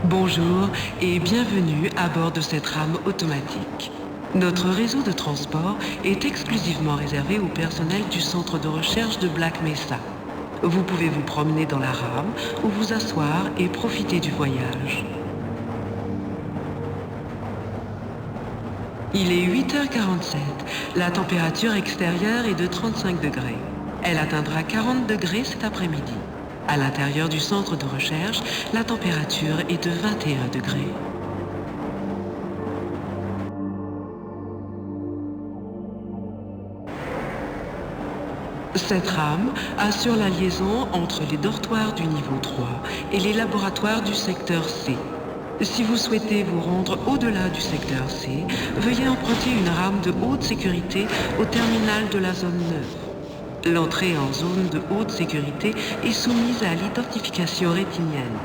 Bonjour et bienvenue à bord de cette rame automatique. Notre réseau de transport est exclusivement réservé au personnel du centre de recherche de Black Mesa. Vous pouvez vous promener dans la rame ou vous asseoir et profiter du voyage. Il est 8h47. La température extérieure est de 35 degrés. Elle atteindra 40 degrés cet après-midi. À l'intérieur du centre de recherche, la température est de 21 degrés. Cette rame assure la liaison entre les dortoirs du niveau 3 et les laboratoires du secteur C. Si vous souhaitez vous rendre au-delà du secteur C, veuillez emprunter une rame de haute sécurité au terminal de la zone 9. L'entrée en zone de haute sécurité est soumise à l'identification rétinienne.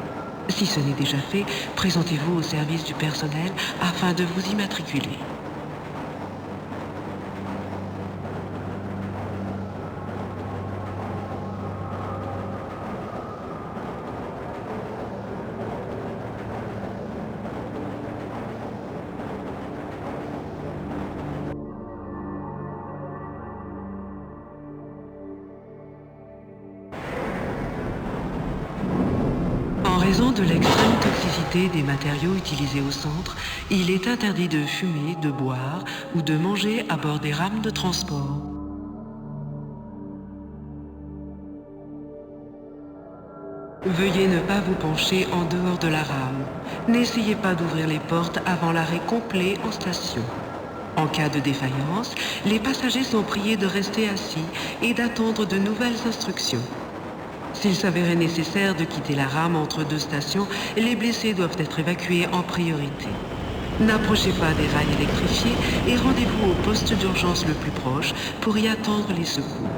Si ce n'est déjà fait, présentez-vous au service du personnel afin de vous immatriculer. En raison de l'extrême toxicité des matériaux utilisés au centre, il est interdit de fumer, de boire ou de manger à bord des rames de transport. Veuillez ne pas vous pencher en dehors de la rame. N'essayez pas d'ouvrir les portes avant l'arrêt complet en station. En cas de défaillance, les passagers sont priés de rester assis et d'attendre de nouvelles instructions. S'il s'avérait nécessaire de quitter la rame entre deux stations, les blessés doivent être évacués en priorité. N'approchez pas des rails électrifiés et rendez-vous au poste d'urgence le plus proche pour y attendre les secours.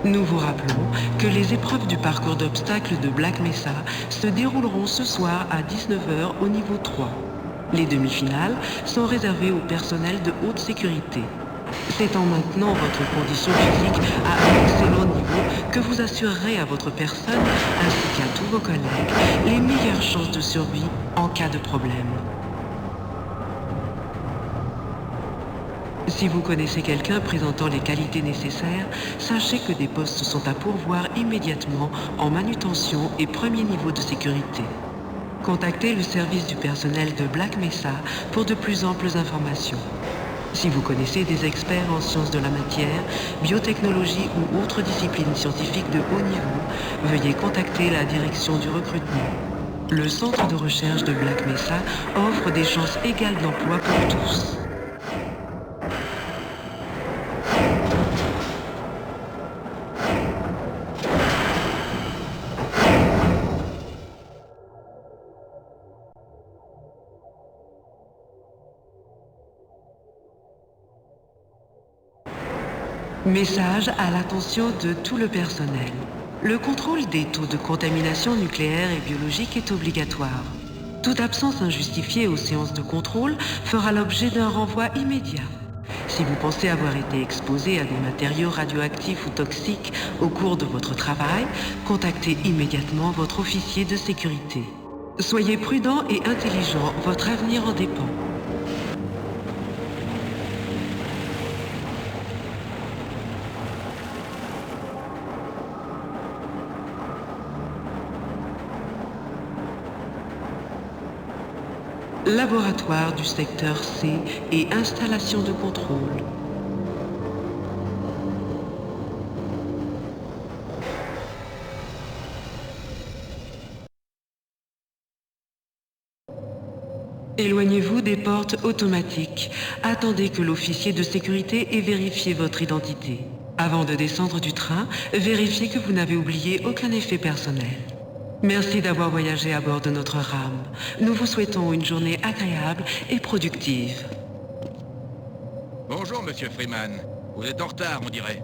Nous vous rappelons que les épreuves du parcours d'obstacles de Black Mesa se dérouleront ce soir à 19h au niveau 3. Les demi-finales sont réservées au personnel de haute sécurité. C'est en maintenant votre condition physique à un excellent niveau que vous assurerez à votre personne ainsi qu'à tous vos collègues les meilleures chances de survie en cas de problème. Si vous connaissez quelqu'un présentant les qualités nécessaires, sachez que des postes sont à pourvoir immédiatement en manutention et premier niveau de sécurité. Contactez le service du personnel de Black Mesa pour de plus amples informations. Si vous connaissez des experts en sciences de la matière, biotechnologie ou autres disciplines scientifiques de haut niveau, veuillez contacter la direction du recrutement. Le centre de recherche de Black Mesa offre des chances égales d'emploi pour tous. Message à l'attention de tout le personnel. Le contrôle des taux de contamination nucléaire et biologique est obligatoire. Toute absence injustifiée aux séances de contrôle fera l'objet d'un renvoi immédiat. Si vous pensez avoir été exposé à des matériaux radioactifs ou toxiques au cours de votre travail, contactez immédiatement votre officier de sécurité. Soyez prudent et intelligent, votre avenir en dépend. Laboratoire du secteur C et installation de contrôle. Éloignez-vous des portes automatiques. Attendez que l'officier de sécurité ait vérifié votre identité. Avant de descendre du train, vérifiez que vous n'avez oublié aucun effet personnel. Merci d'avoir voyagé à bord de notre rame. Nous vous souhaitons une journée agréable et productive. Bonjour, monsieur Freeman. Vous êtes en retard, on dirait.